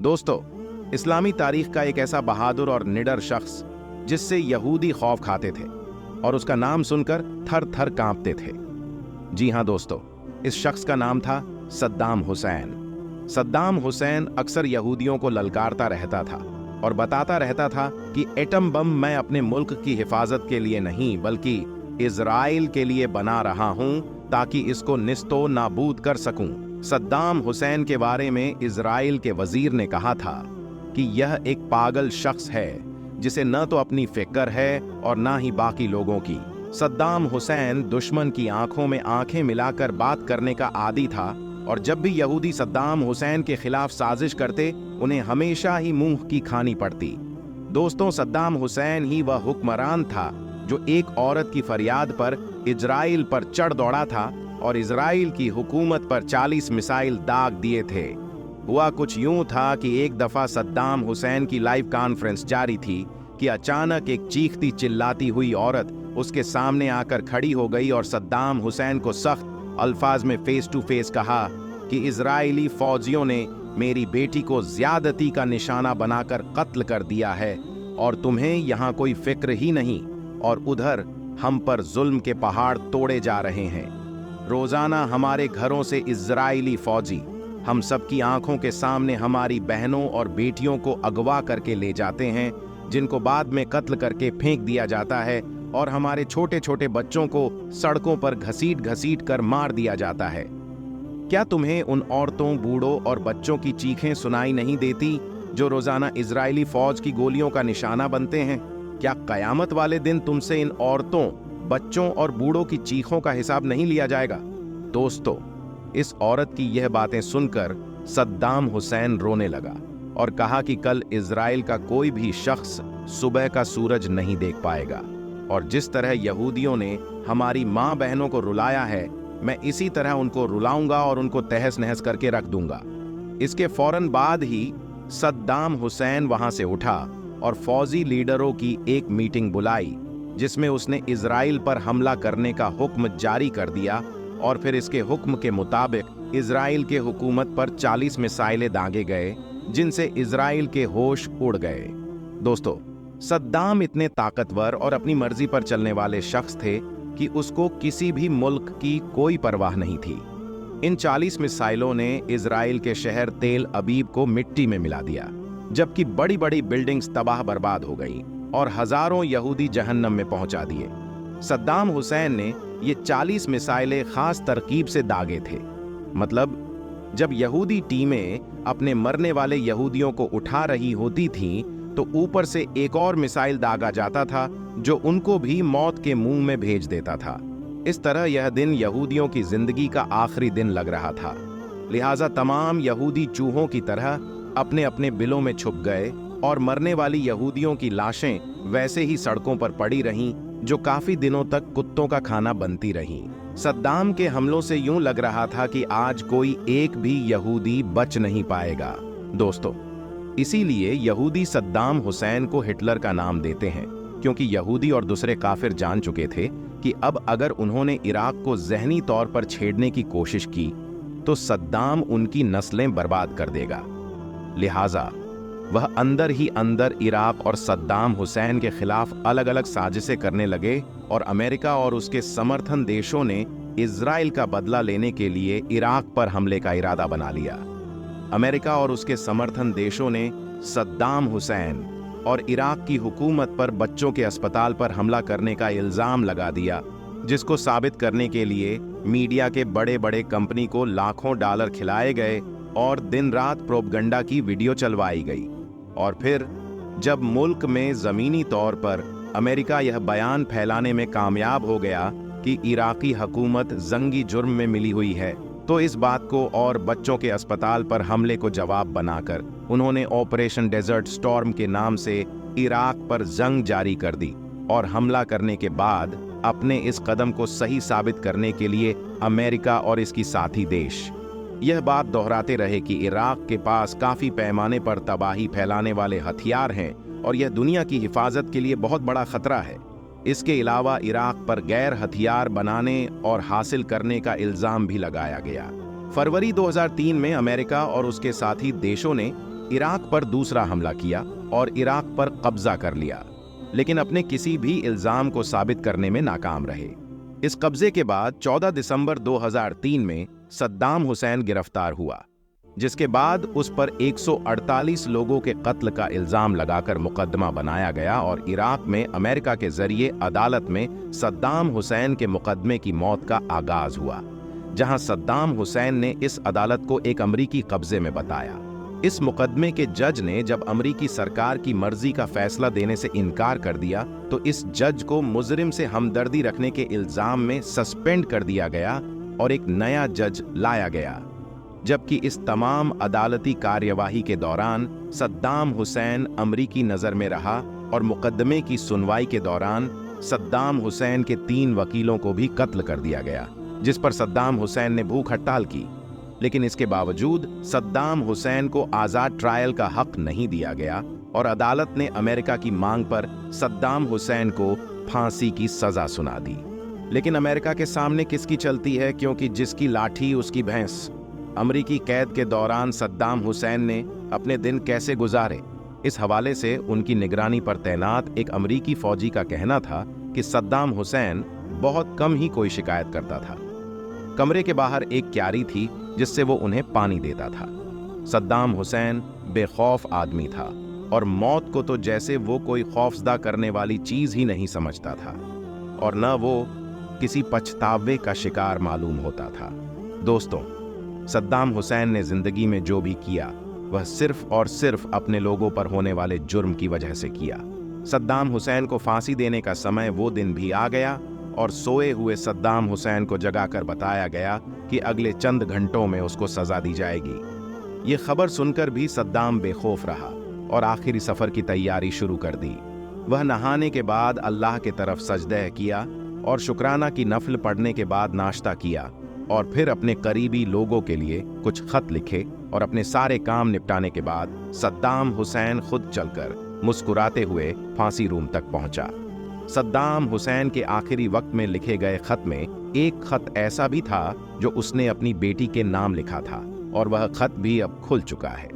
दोस्तों, इस्लामी तारीख का एक ऐसा बहादुर और निडर शख्स जिससे यहूदी खौफ खाते थे और उसका नाम सुनकर थर थर कांपते थे। जी हां दोस्तों, इस शख्स का नाम था सद्दाम हुसैन। सद्दाम हुसैन अक्सर यहूदियों को ललकारता रहता था और बताता रहता था कि एटम बम मैं अपने मुल्क की हिफाजत के लिए नहीं बल्कि इजराइल के लिए बना रहा हूं ताकि इसको निस्तो नाबूद कर सकूं। सद्दाम हुसैन के बारे में इजराइल के वजीर ने कहा था कि यह एक पागल शख्स है जिसे न तो अपनी फिक्र है और ना ही बाकी लोगों की। सद्दाम हुसैन दुश्मन की आंखों में आंखें मिलाकर बात करने का आदी था और जब भी यहूदी सद्दाम हुसैन के खिलाफ साजिश करते उन्हें हमेशा ही मुंह की खानी पड़ती। दोस्तों, सद्दाम हुसैन ही वह हुक्मरान था जो एक औरत की फरियाद पर इजराइल पर चढ़ दौड़ा था और इजराइल की हुकूमत पर 40 मिसाइल दाग दिए थे। हुआ कुछ यूं था कि एक दफा सद्दाम हुसैन की लाइव कॉन्फ्रेंस जारी थी कि अचानक एक चीखती चिल्लाती हुई औरत उसके सामने आकर खड़ी हो गई और सद्दाम हुसैन को सख्त अल्फाज में फेस टू फेस कहा कि इजरायली फौजियों ने मेरी बेटी को ज्यादती का निशाना बनाकर कत्ल कर दिया है और तुम्हें यहाँ कोई फिक्र ही नहीं, और उधर हम पर जुल्म के पहाड़ तोड़े जा रहे हैं। रोजाना हमारे घरों से इजरायली फौजी हम सबकी आंखों के सामने हमारी बहनों और बेटियों को अगवा करके ले जाते हैं, जिनको बाद में कत्ल करके फेंक दिया जाता है, और हमारे छोटे छोटे बच्चों को सड़कों पर घसीट घसीट कर मार दिया जाता है। क्या तुम्हें उन औरतों, बूढ़ों और बच्चों की चीखें सुनाई नहीं देती जो रोजाना इजरायली फौज की गोलियों का निशाना बनते हैं? क्या कयामत वाले दिन तुमसे इन औरतों, बच्चों और बूढ़ों की चीखों का हिसाब नहीं लिया जाएगा? दोस्तों, इस औरत की यह बातें सुनकर सद्दाम हुसैन रोने लगा और कहा कि कल इजराइल का कोई भी शख्स सुबह का सूरज नहीं देख पाएगा, और जिस तरह यहूदियों ने हमारी माँ बहनों को रुलाया है, मैं इसी तरह उनको रुलाऊंगा और उनको तहस नहस करके रख दूंगा। इसके फौरन बाद ही सद्दाम हुसैन वहां से उठा और फौजी लीडरों की एक मीटिंग बुलाई जिसमें उसने इजराइल पर हमला करने का हुक्म जारी कर दिया, और फिर इसके हुक्म के मुताबिक इजराइल के हुकूमत पर 40 मिसाइलें दागे गए जिनसे इजराइल के होश उड़ गए। दोस्तों, सद्दाम इतने ताकतवर और अपनी मर्जी पर चलने वाले शख्स थे कि उसको किसी भी मुल्क की कोई परवाह नहीं थी। इन 40 मिसाइलों ने इजराइल के शहर तेल अबीब को मिट्टी में मिला दिया, जबकि बड़ी बड़ी बिल्डिंग्स तबाह बर्बाद हो गई और हजारों यहूदी जहन्नम में पहुंचा दिए। सद्दाम हुसैन ने ये 40 मिसाइलें खास तरकीब से दागे थे। मतलब, जब यहूदी टीमें अपने मरने वाले यहूदियों को उठा रही होती थीं, तो ऊपर से एक और मिसाइल दागा जाता था जो उनको भी मौत के मुंह में भेज देता था। इस तरह यह दिन यहूदियों की जिंदगी का आखिरी दिन लग रहा था। लिहाजा तमाम यहूदी चूहों की तरह अपने अपने बिलों में छुप गए और मरने वाली यहूदियों की लाशें वैसे ही सड़कों पर पड़ी रहीं, जो काफी दिनों तक कुत्तों का खाना बनती रहीं। सद्दाम के हमलों से यूं लग रहा था कि आज कोई एक भी यहूदी बच नहीं पाएगा। दोस्तों, इसीलिए यहूदी सद्दाम हुसैन को हिटलर का नाम देते हैं, क्योंकि यहूदी और दूसरे काफिर जान चुके थे कि अब अगर उन्होंने इराक को ज़हनी तौर पर छेड़ने की कोशिश की तो सद्दाम उनकी नस्लें बर्बाद कर देगा। लिहाजा वह अंदर ही अंदर इराक और सद्दाम हुसैन के खिलाफ अलग अलग साजिशें करने लगे, और अमेरिका और उसके समर्थन देशों ने इजराइल का बदला लेने के लिए इराक पर हमले का इरादा बना लिया। अमेरिका और उसके समर्थन देशों ने सद्दाम हुसैन और इराक की हुकूमत पर बच्चों के अस्पताल पर हमला करने का इल्जाम लगा दिया, जिसको साबित करने के लिए मीडिया के बड़े बड़े कंपनी को लाखों डॉलर खिलाए गए और दिन रात प्रोपगंडा की वीडियो चलवाई गई। और फिर जब मुल्क में ज़मीनी तौर पर अमेरिका यह बयान फैलाने में कामयाब हो गया कि इराकी हुकूमत जंगी जुर्म में मिली हुई है, तो इस बात को और बच्चों के अस्पताल पर हमले को जवाब बनाकर उन्होंने ऑपरेशन डेजर्ट स्टॉर्म के नाम से इराक पर जंग जारी कर दी। और हमला करने के बाद अपने इस कदम को सही साबित करने के लिए अमेरिका और इसकी साथी देश यह बात दोहराते रहे कि इराक के पास काफी पैमाने पर तबाही फैलाने वाले हथियार हैं और यह दुनिया की हिफाजत के लिए बहुत बड़ा खतरा है। इसके अलावा इराक पर गैर हथियार बनाने और हासिल करने का इल्जाम भी लगाया गया। फरवरी 2003 में अमेरिका और उसके साथी देशों ने इराक पर दूसरा हमला किया और इराक पर कब्जा कर लिया, लेकिन अपने किसी भी इल्जाम को साबित करने में नाकाम रहे। इस कब्जे के बाद 14 दिसंबर 2003 में सद्दाम हुसैन गिरफ्तार हुआ, जिसके बाद उस पर 148 लोगों के कत्ल का इल्जाम लगाकर मुकदमा बनाया गया और इराक में अमेरिका के जरिए अदालत में सद्दाम हुसैन के मुकदमे की मौत का आगाज हुआ, जहां सद्दाम हुसैन ने इस अदालत को एक अमरीकी कब्जे में बताया। इस मुकदमे के जज ने जब अमरीकी सरकार की मर्जी का फैसला देने से इनकार कर दिया तो इस जज को मुजरिम से हमदर्दी रखने के इल्जाम में सस्पेंड कर दिया गया और एक नया जज लाया गया। जबकि इस तमाम अदालती कार्यवाही के दौरान सद्दाम हुसैन अमरीकी नजर में रहा और मुकदमे की सुनवाई के दौरान सद्दाम हुसैन के 3 वकीलों को भी कत्ल कर दिया गया, जिस पर सद्दाम हुसैन ने भूख हड़ताल की। लेकिन इसके बावजूद सद्दाम हुसैन को आज़ाद ट्रायल का हक नहीं दिया गया और अदालत ने अमेरिका की मांग पर सद्दाम हुसैन को फांसी की सजा सुना दी। लेकिन अमेरिका के सामने किसकी चलती है, क्योंकि जिसकी लाठी उसकी भैंस। अमरीकी कैद के दौरान सद्दाम हुसैन ने अपने दिन कैसे गुजारे, इस हवाले से उनकी निगरानी पर तैनात एक अमरीकी फौजी का कहना था कि सद्दाम हुसैन बहुत कम ही कोई शिकायत करता था। कमरे के बाहर एक क्यारी थी जिससे वो उन्हें पानी देता था। सद्दाम हुसैन बेखौफ आदमी था और मौत को तो जैसे वो कोई खौफजदा करने वाली चीज ही नहीं समझता था, और न वो किसी पछतावे का शिकार मालूम होता था। दोस्तों, सद्दाम हुसैन ने जिंदगी में जो भी किया वह सिर्फ और सिर्फ अपने लोगों पर होने वाले जुर्म की वजह से किया। सद्दाम हुसैन को फांसी देने का समय वो दिन भी आ गया और सोए हुए सद्दाम हुसैन को जगाकर बताया गया कि अगले चंद घंटों में उसको सजा दी जाएगी। ये खबर सुनकर भी सद्दाम बेखौफ रहा और आखिरी सफर की तैयारी शुरू कर दी। वह नहाने के बाद अल्लाह की तरफ सजदे किया और शुक्राना की नफल पढ़ने के बाद नाश्ता किया और फिर अपने करीबी लोगों के लिए कुछ खत लिखे और अपने सारे काम निपटाने के बाद सद्दाम हुसैन खुद चलकर मुस्कुराते हुए फांसी रूम तक पहुंचा। सद्दाम हुसैन के आखिरी वक्त में लिखे गए खत में एक खत ऐसा भी था जो उसने अपनी बेटी के नाम लिखा था और वह खत भी अब खुल चुका है।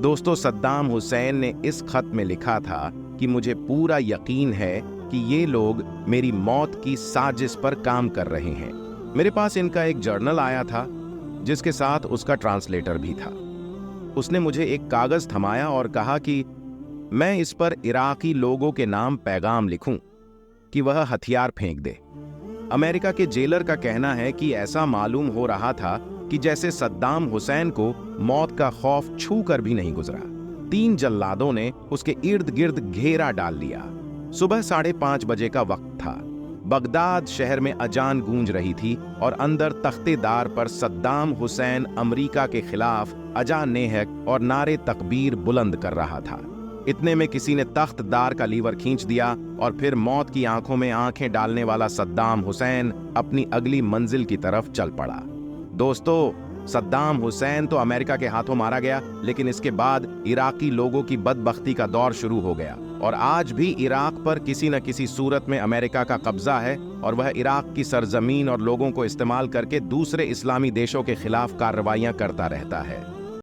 दोस्तों, सद्दाम हुसैन ने इस खत में लिखा था कि मुझे पूरा यकीन है कि ये लोग मेरी मौत की साजिश पर काम कर रहे हैं। मेरे पास इनका एक जर्नल आया था जिसके साथ उसका ट्रांसलेटर भी था। उसने मुझे एक कागज थमाया और कहा कि मैं इस पर इराकी लोगों के नाम पैगाम लिखूं कि वह हथियार फेंक दे। अमेरिका के जेलर का कहना है कि ऐसा मालूम हो रहा था कि जैसे सद्दाम हुसैन को मौत का खौफ छू कर भी नहीं गुजरा। 3 जल्लादों ने उसके इर्द गिर्द घेरा डाल लिया। सुबह 5:30 बजे का वक्त था। बगदाद शहर में अजान गूंज रही थी और अंदर तख्तेदार पर सद्दाम हुसैन अमरीका के खिलाफ अजान नेहक और नारे तकबीर बुलंद कर रहा था। इतने में किसी ने तख्तदार का लीवर खींच दिया और फिर मौत की आंखों में आंखें डालने वाला सद्दाम हुसैन अपनी अगली मंजिल की तरफ चल पड़ा। दोस्तों, सद्दाम हुसैन तो अमेरिका के हाथों मारा गया, लेकिन इसके बाद इराकी लोगों की बदबख्ती का दौर शुरू हो गया और आज भी इराक पर किसी न किसी सूरत में अमेरिका का कब्जा है और वह इराक की सरजमीन और लोगों को इस्तेमाल करके दूसरे इस्लामी देशों के खिलाफ कार्रवाइयां करता रहता है।